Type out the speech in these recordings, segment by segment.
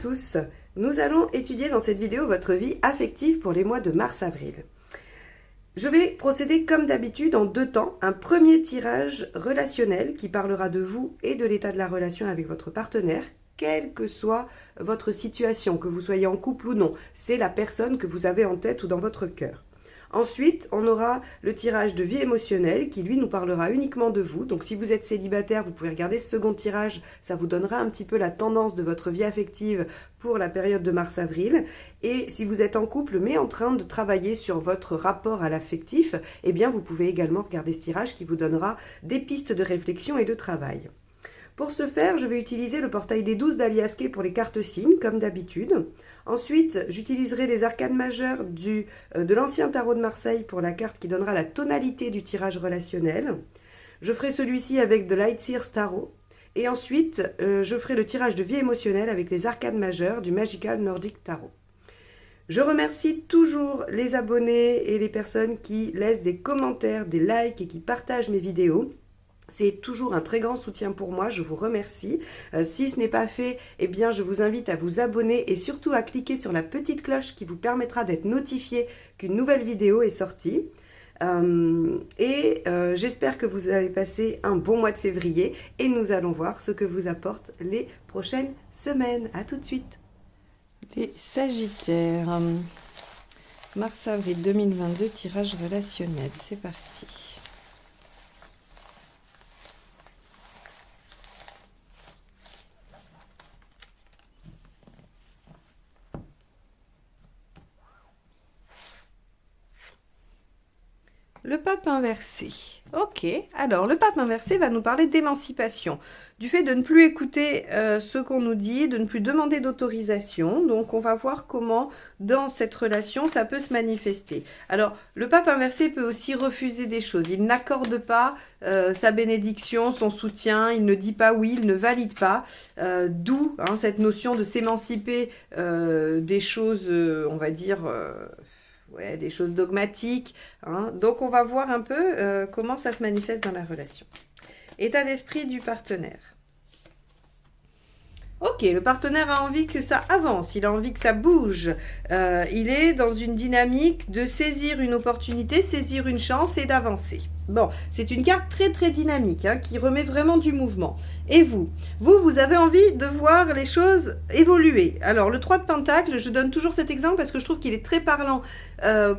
tous, nous allons étudier dans cette vidéo votre vie affective pour les mois de mars-avril. Je vais procéder comme d'habitude en deux temps. Un premier tirage relationnel qui parlera de vous et de l'état de la relation avec votre partenaire, quelle que soit votre situation, que vous soyez en couple ou non. C'est la personne que vous avez en tête ou dans votre cœur. Ensuite, on aura le tirage de vie émotionnelle qui, lui, nous parlera uniquement de vous. Donc, si vous êtes célibataire, vous pouvez regarder ce second tirage. Ça vous donnera un petit peu la tendance de votre vie affective pour la période de mars-avril. Et si vous êtes en couple, mais en train de travailler sur votre rapport à l'affectif, eh bien, vous pouvez également regarder ce tirage qui vous donnera des pistes de réflexion et de travail. Pour ce faire, je vais utiliser le portail des 12 d'Aliasqué pour les cartes signes, comme d'habitude. Ensuite, j'utiliserai les arcanes majeures de l'ancien tarot de Marseille pour la carte qui donnera la tonalité du tirage relationnel. Je ferai celui-ci avec de Lightseers Tarot. Et ensuite, je ferai le tirage de vie émotionnelle avec les arcanes majeures du Magical Nordic Tarot. Je remercie toujours les abonnés et les personnes qui laissent des commentaires, des likes et qui partagent mes vidéos. C'est toujours un très grand soutien pour moi, je vous remercie. Si ce n'est pas fait, eh bien je vous invite à vous abonner et surtout à cliquer sur la petite cloche qui vous permettra d'être notifié qu'une nouvelle vidéo est sortie. J'espère que vous avez passé un bon mois de février et nous allons voir ce que vous apportent les prochaines semaines. A tout de suite. Les Sagittaires, mars-avril 2022, tirage relationnel, c'est parti. Le pape inversé. Ok, alors le pape inversé va nous parler d'émancipation, du fait de ne plus écouter ce qu'on nous dit, de ne plus demander d'autorisation. Donc on va voir comment dans cette relation ça peut se manifester. Alors le pape inversé peut aussi refuser des choses. Il n'accorde pas sa bénédiction, son soutien, il ne dit pas oui, il ne valide pas. D'où cette notion de s'émanciper des choses, on va dire... Ouais, des choses dogmatiques. Donc, on va voir un peu comment ça se manifeste dans la relation. État d'esprit du partenaire. Ok, le partenaire a envie que ça avance, il a envie que ça bouge. Il est dans une dynamique de saisir une opportunité, saisir une chance et d'avancer. Bon, c'est une carte très dynamique qui remet vraiment du mouvement. Et vous avez envie de voir les choses évoluer. Alors, le 3 de Pentacle, je donne toujours cet exemple parce que je trouve qu'il est très parlant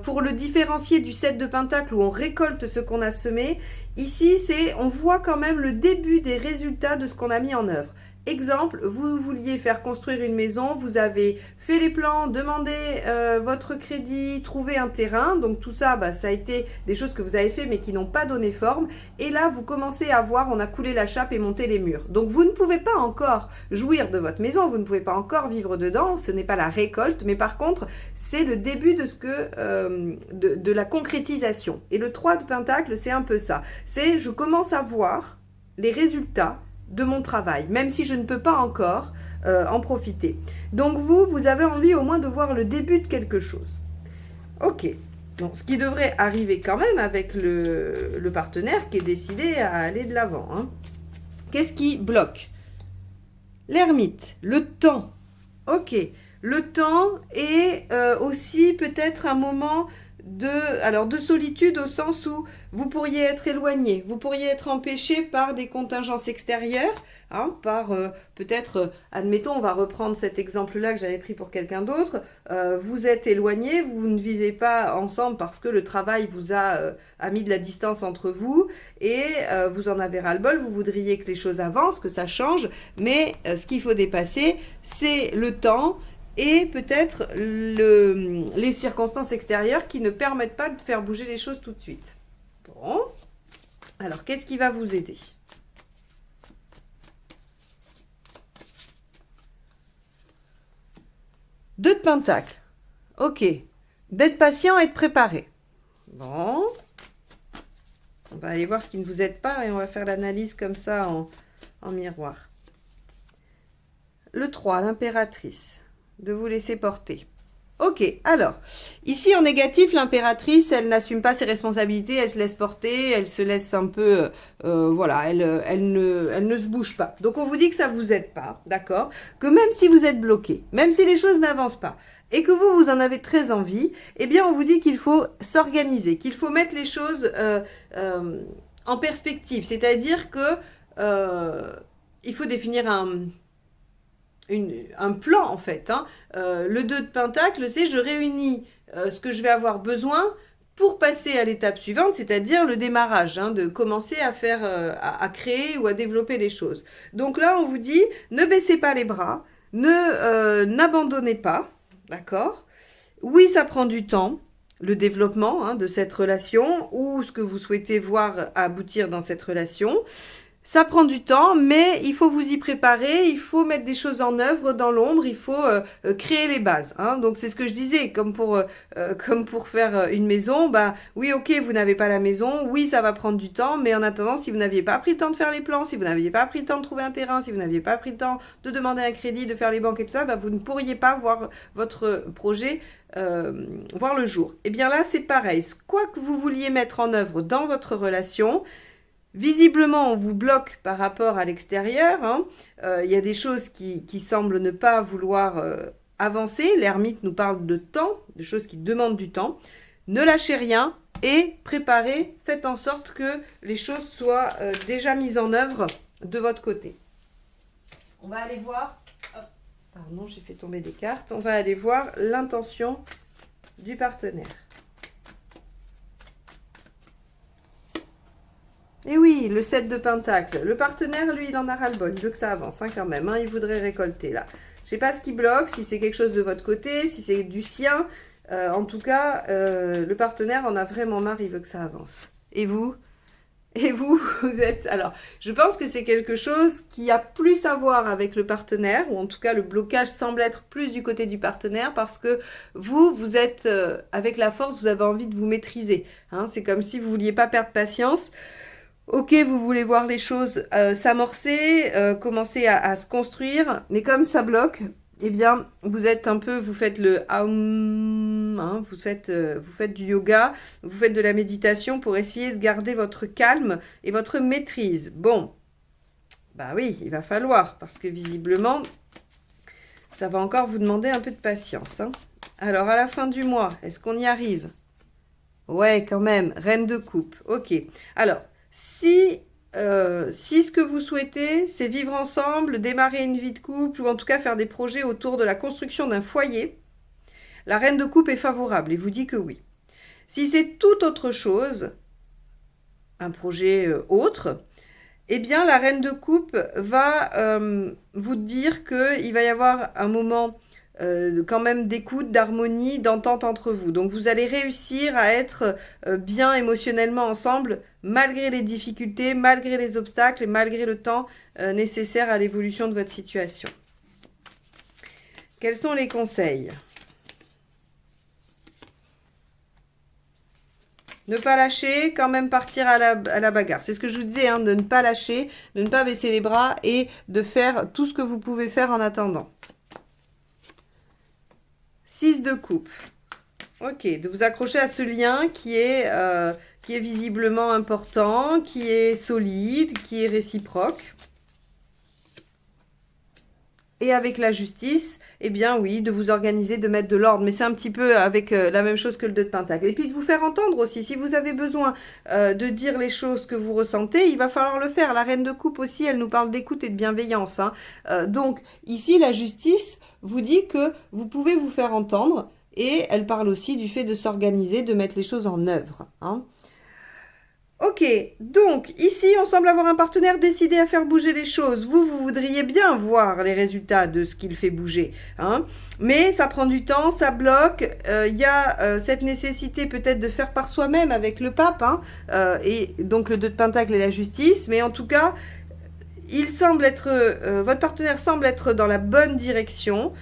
pour le différencier du 7 de Pentacle où on récolte ce qu'on a semé. Ici, on voit quand même le début des résultats de ce qu'on a mis en œuvre. Exemple, vous vouliez faire construire une maison, vous avez fait les plans, demandé votre crédit, trouvé un terrain. Donc tout ça, ça a été des choses que vous avez fait mais qui n'ont pas donné forme. Et là, vous commencez à voir, on a coulé la chape et monté les murs. Donc vous ne pouvez pas encore jouir de votre maison, vous ne pouvez pas encore vivre dedans. Ce n'est pas la récolte, mais par contre, c'est le début de de la concrétisation. Et le 3 de Pentacle, c'est un peu ça. C'est je commence à voir les résultats de mon travail, même si je ne peux pas encore en profiter. Donc vous avez envie au moins de voir le début de quelque chose. Ok, donc ce qui devrait arriver quand même avec le partenaire qui est décidé à aller de l'avant. Qu'est-ce qui bloque? L'ermite, le temps. Ok, le temps est aussi peut-être un moment de solitude au sens où vous pourriez être éloigné, vous pourriez être empêché par des contingences extérieures, par peut-être, admettons, on va reprendre cet exemple-là que j'avais pris pour quelqu'un d'autre, vous êtes éloigné, vous ne vivez pas ensemble parce que le travail vous a mis de la distance entre vous et vous en avez ras-le-bol, vous voudriez que les choses avancent, que ça change, mais ce qu'il faut dépasser, c'est le temps et peut-être les circonstances extérieures qui ne permettent pas de faire bouger les choses tout de suite. Bon, alors qu'est-ce qui va vous aider? Deux de Pentacle. Ok, d'être patient et de préparer. Bon, on va aller voir ce qui ne vous aide pas et on va faire l'analyse comme ça en miroir. Le 3, l'impératrice. De vous laisser porter. Ok, alors, ici en négatif, l'impératrice, elle n'assume pas ses responsabilités, elle se laisse porter, elle se laisse un peu, voilà, elle ne se bouge pas. Donc on vous dit que ça vous aide pas, d'accord? Que même si vous êtes bloqué, même si les choses n'avancent pas, et que vous en avez très envie, eh bien on vous dit qu'il faut s'organiser, qu'il faut mettre les choses en perspective, c'est-à-dire que il faut définir un plan en fait. Hein. Le 2 de Pentacle, c'est je réunis ce que je vais avoir besoin pour passer à l'étape suivante, c'est-à-dire le démarrage, hein, de commencer à faire, à créer ou à développer les choses. Donc là, on vous dit, ne baissez pas les bras, n'abandonnez pas, d'accord? Oui, ça prend du temps, le développement hein, de cette relation ou ce que vous souhaitez voir aboutir dans cette relation. Ça prend du temps, mais il faut vous y préparer, il faut mettre des choses en œuvre dans l'ombre, il faut créer les bases. Hein. Donc c'est ce que je disais, comme pour faire une maison, bah oui ok, vous n'avez pas la maison, oui ça va prendre du temps, mais en attendant, si vous n'aviez pas pris le temps de faire les plans, si vous n'aviez pas pris le temps de trouver un terrain, si vous n'aviez pas pris le temps de demander un crédit, de faire les banques et tout ça, bah, vous ne pourriez pas voir votre projet voir le jour. Et bien là c'est pareil, quoi que vous vouliez mettre en œuvre dans votre relation, visiblement, on vous bloque par rapport à l'extérieur. Hein. Y a des choses qui semblent ne pas vouloir avancer. L'ermite nous parle de temps, de choses qui demandent du temps. Ne lâchez rien et préparez, faites en sorte que les choses soient déjà mises en œuvre de votre côté. On va aller voir... Pardon, j'ai fait tomber des cartes. On va aller voir l'intention du partenaire. Et oui, le 7 de Pentacle. Le partenaire, lui, il en a ras-le-bol. Il veut que ça avance hein, quand même. Hein, il voudrait récolter là. Je ne sais pas ce qui bloque, si c'est quelque chose de votre côté, si c'est du sien. En tout cas, le partenaire en a vraiment marre, il veut que ça avance. Et vous ? Et vous, vous êtes... Alors, je pense que c'est quelque chose qui a plus à voir avec le partenaire, ou en tout cas, le blocage semble être plus du côté du partenaire, parce que vous êtes, avec la force, vous avez envie de vous maîtriser. Hein, c'est comme si vous ne vouliez pas perdre patience. Ok, vous voulez voir les choses s'amorcer, commencer à se construire, mais comme ça bloque, eh bien, vous êtes un peu, vous faites le aum, hein, vous faites du yoga, vous faites de la méditation pour essayer de garder votre calme et votre maîtrise. Bon, bah oui, il va falloir, parce que visiblement, ça va encore vous demander un peu de patience. Hein. Alors, à la fin du mois, est-ce qu'on y arrive? Ouais, quand même, reine de coupe, ok. Alors, si ce que vous souhaitez, c'est vivre ensemble, démarrer une vie de couple, ou en tout cas faire des projets autour de la construction d'un foyer, la reine de coupe est favorable et vous dit que oui. Si c'est toute autre chose, un projet autre, eh bien la reine de coupe va vous dire qu'il va y avoir un moment quand même d'écoute, d'harmonie, d'entente entre vous. Donc vous allez réussir à être bien émotionnellement ensemble, malgré les difficultés, malgré les obstacles et malgré le temps nécessaire à l'évolution de votre situation. Quels sont les conseils ? Ne pas lâcher, quand même partir à la bagarre. C'est ce que je vous disais, hein, de ne pas lâcher, de ne pas baisser les bras et de faire tout ce que vous pouvez faire en attendant. 6 de coupe. Ok, de vous accrocher à ce lien qui est visiblement important, qui est solide, qui est réciproque. Et avec la justice, eh bien oui, de vous organiser, de mettre de l'ordre. Mais c'est un petit peu avec la même chose que le 2 de Pentacle. Et puis de vous faire entendre aussi. Si vous avez besoin de dire les choses que vous ressentez, il va falloir le faire. La reine de coupe aussi, elle nous parle d'écoute et de bienveillance. Hein. Donc ici, la justice vous dit que vous pouvez vous faire entendre. Et elle parle aussi du fait de s'organiser, de mettre les choses en œuvre. Hein. Ok, donc ici on semble avoir un partenaire décidé à faire bouger les choses. Vous voudriez bien voir les résultats de ce qu'il fait bouger. Hein. Mais ça prend du temps, ça bloque. Il y a cette nécessité peut-être de faire par soi-même avec le pape. Hein, et donc le 2 de Pentacle et la justice. Mais en tout cas, il semble être, votre partenaire semble être dans la bonne direction.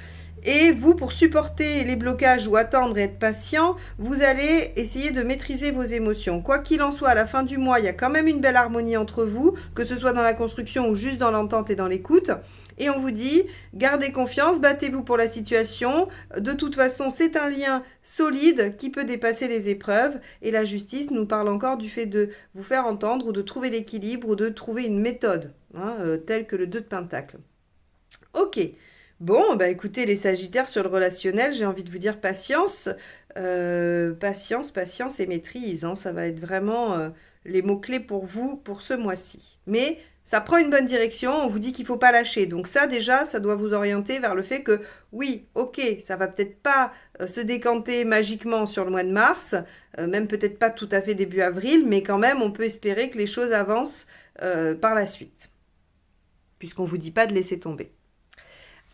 Et vous, pour supporter les blocages ou attendre et être patient, vous allez essayer de maîtriser vos émotions. Quoi qu'il en soit, à la fin du mois, il y a quand même une belle harmonie entre vous, que ce soit dans la construction ou juste dans l'entente et dans l'écoute. Et on vous dit, gardez confiance, battez-vous pour la situation. De toute façon, c'est un lien solide qui peut dépasser les épreuves. Et la justice nous parle encore du fait de vous faire entendre ou de trouver l'équilibre ou de trouver une méthode, telle que le 2 de Pentacle. Ok. Bon, bah écoutez, les Sagittaires sur le relationnel, j'ai envie de vous dire patience. Patience et maîtrise. Ça va être vraiment les mots-clés pour vous pour ce mois-ci. Mais ça prend une bonne direction, on vous dit qu'il ne faut pas lâcher. Donc ça, déjà, ça doit vous orienter vers le fait que, oui, ok, ça va peut-être pas se décanter magiquement sur le mois de mars, même peut-être pas tout à fait début avril, mais quand même, on peut espérer que les choses avancent par la suite. Puisqu'on ne vous dit pas de laisser tomber.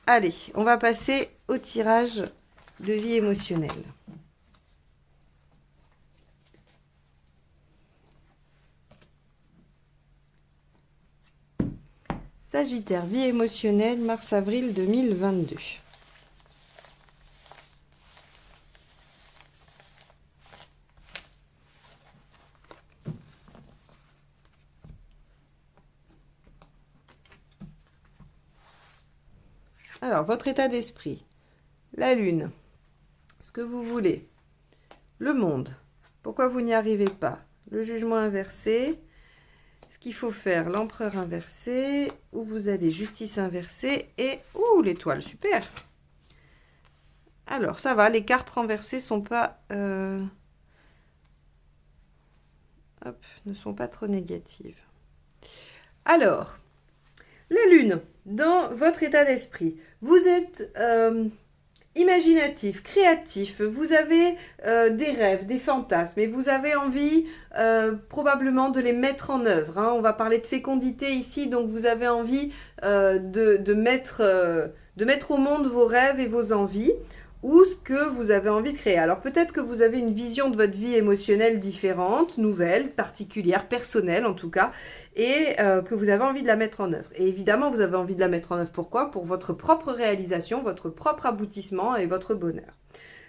Allez, on va passer au tirage de vie émotionnelle. Sagittaire, vie émotionnelle, mars-avril 2022. Alors, votre état d'esprit, la lune, ce que vous voulez, le monde, pourquoi vous n'y arrivez pas, le jugement inversé, ce qu'il faut faire, l'empereur inversé, où vous allez, justice inversée et, l'étoile, super. Alors, ça va, les cartes renversées sont pas, ne sont pas trop négatives. Alors, la lune, dans votre état d'esprit, vous êtes imaginatif, créatif, vous avez des rêves, des fantasmes et vous avez envie probablement de les mettre en œuvre. On va parler de fécondité ici, donc vous avez envie de mettre au monde vos rêves et vos envies ou ce que vous avez envie de créer. Alors peut-être que vous avez une vision de votre vie émotionnelle différente, nouvelle, particulière, personnelle en tout cas, et que vous avez envie de la mettre en œuvre. Et évidemment, vous avez envie de la mettre en œuvre. Pourquoi ? Pour votre propre réalisation, votre propre aboutissement et votre bonheur.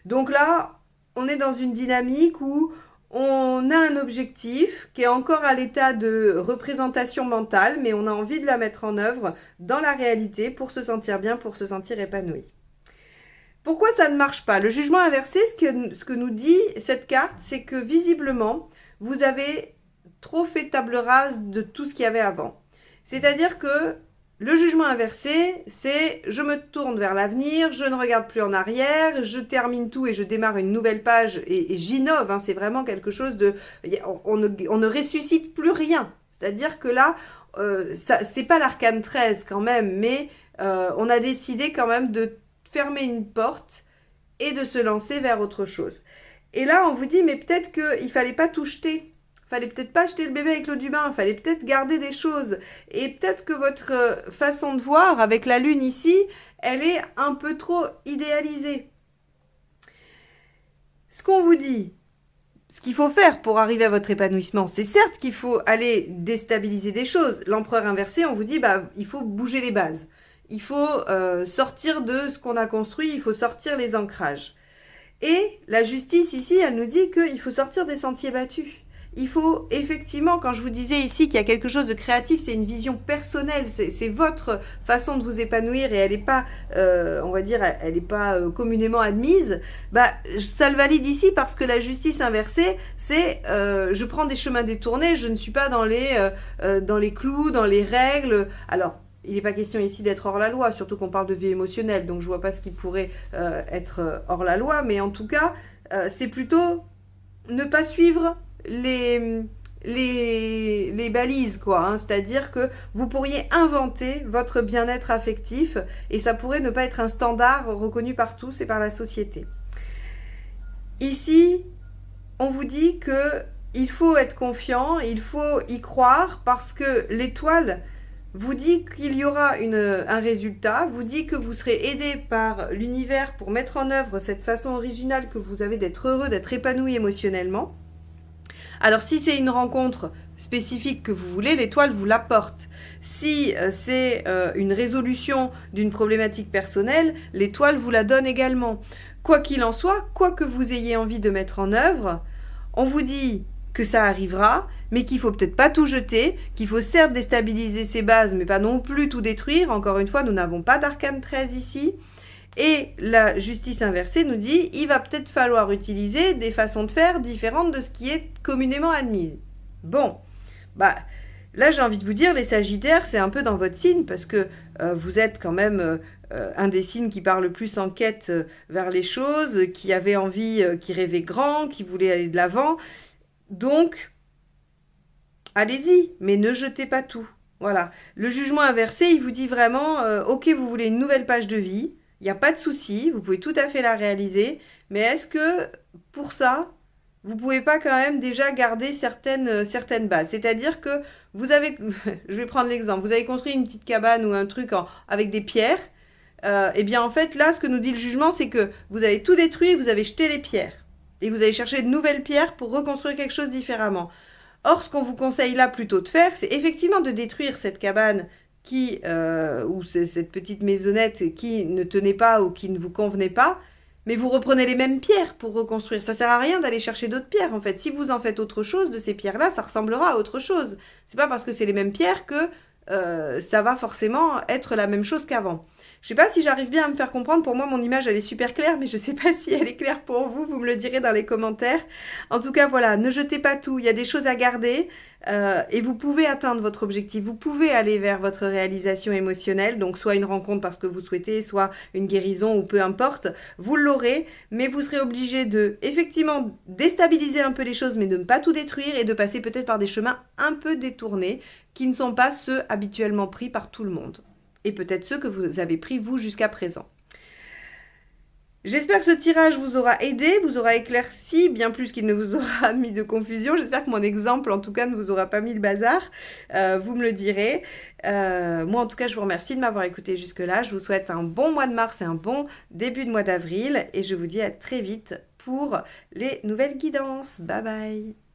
Donc là, on est dans une dynamique où on a un objectif qui est encore à l'état de représentation mentale, mais on a envie de la mettre en œuvre dans la réalité pour se sentir bien, pour se sentir épanoui. Pourquoi ça ne marche pas ? Le jugement inversé, ce que nous dit cette carte, c'est que visiblement, vous avez trop fait table rase de tout ce qu'il y avait avant. C'est-à-dire que le jugement inversé, c'est je me tourne vers l'avenir, je ne regarde plus en arrière, je termine tout et je démarre une nouvelle page et j'innove. C'est vraiment quelque chose de... On ne ressuscite plus rien. C'est-à-dire que là, c'est pas l'arcane 13 quand même, mais on a décidé quand même de fermer une porte et de se lancer vers autre chose. Et là, on vous dit, mais peut-être qu'il fallait pas tout jeter. Fallait peut-être pas jeter le bébé avec l'eau du bain, fallait peut-être garder des choses. Et peut-être que votre façon de voir avec la lune ici, elle est un peu trop idéalisée. Ce qu'on vous dit, ce qu'il faut faire pour arriver à votre épanouissement, c'est certes qu'il faut aller déstabiliser des choses. L'empereur inversé, on vous dit, il faut bouger les bases. Il faut sortir de ce qu'on a construit, il faut sortir les ancrages. Et la justice ici, elle nous dit qu'il faut sortir des sentiers battus. Il faut effectivement, quand je vous disais ici qu'il y a quelque chose de créatif, c'est une vision personnelle, c'est votre façon de vous épanouir et elle n'est pas, on va dire, elle n'est pas communément admise. Ça le valide ici parce que la justice inversée, c'est je prends des chemins détournés, je ne suis pas dans les clous, dans les règles. Alors, il n'est pas question ici d'être hors la loi, surtout qu'on parle de vie émotionnelle, donc je ne vois pas ce qui pourrait être hors la loi, mais en tout cas, c'est plutôt ne pas suivre les balises, quoi. C'est-à-dire que vous pourriez inventer votre bien-être affectif et ça pourrait ne pas être un standard reconnu par tous et par la société. Ici, on vous dit qu'il faut être confiant, il faut y croire parce que l'étoile vous dit qu'il y aura un résultat, vous dit que vous serez aidé par l'univers pour mettre en œuvre cette façon originale que vous avez d'être heureux, d'être épanoui émotionnellement. Alors si c'est une rencontre spécifique que vous voulez, l'étoile vous l'apporte. Si c'est une résolution d'une problématique personnelle, l'étoile vous la donne également. Quoi qu'il en soit, quoi que vous ayez envie de mettre en œuvre, on vous dit que ça arrivera, mais qu'il faut peut-être pas tout jeter, qu'il faut certes déstabiliser ses bases, mais pas non plus tout détruire. Encore une fois, nous n'avons pas d'arcane 13 ici. Et la justice inversée nous dit il va peut-être falloir utiliser des façons de faire différentes de ce qui est communément admis. Bon, bah là j'ai envie de vous dire, les Sagittaires, c'est un peu dans votre signe parce que vous êtes quand même un des signes qui part le plus en quête vers les choses, qui avait envie, qui rêvait grand, qui voulait aller de l'avant. Donc, allez-y, mais ne jetez pas tout. Voilà. Le jugement inversé, il vous dit vraiment ok, vous voulez une nouvelle page de vie. Il n'y a pas de souci, vous pouvez tout à fait la réaliser, mais est-ce que pour ça, vous ne pouvez pas quand même déjà garder certaines bases? C'est-à-dire que vous avez, je vais prendre l'exemple, vous avez construit une petite cabane ou un truc avec des pierres, et bien en fait là, ce que nous dit le jugement, c'est que vous avez tout détruit, vous avez jeté les pierres, et vous allez chercher de nouvelles pierres pour reconstruire quelque chose différemment. Or, ce qu'on vous conseille là plutôt de faire, c'est effectivement de détruire cette cabane ou cette petite maisonnette qui ne tenait pas ou qui ne vous convenait pas, mais vous reprenez les mêmes pierres pour reconstruire. Ça sert à rien d'aller chercher d'autres pierres, en fait. Si vous en faites autre chose de ces pierres-là, ça ressemblera à autre chose. C'est pas parce que c'est les mêmes pierres que ça va forcément être la même chose qu'avant. Je sais pas si j'arrive bien à me faire comprendre. Pour moi, mon image, elle est super claire, mais je sais pas si elle est claire pour vous. Vous me le direz dans les commentaires. En tout cas, voilà, ne jetez pas tout. Il y a des choses à garder. Et vous pouvez atteindre votre objectif, vous pouvez aller vers votre réalisation émotionnelle, donc soit une rencontre parce que vous souhaitez, soit une guérison ou peu importe, vous l'aurez, mais vous serez obligé de effectivement déstabiliser un peu les choses, mais de ne pas tout détruire et de passer peut-être par des chemins un peu détournés qui ne sont pas ceux habituellement pris par tout le monde, et peut-être ceux que vous avez pris vous jusqu'à présent. J'espère que ce tirage vous aura aidé, vous aura éclairci, bien plus qu'il ne vous aura mis de confusion. J'espère que mon exemple, en tout cas, ne vous aura pas mis le bazar. Vous me le direz. Moi, en tout cas, je vous remercie de m'avoir écouté jusque-là. Je vous souhaite un bon mois de mars et un bon début de mois d'avril. Et je vous dis à très vite pour les nouvelles guidances. Bye bye.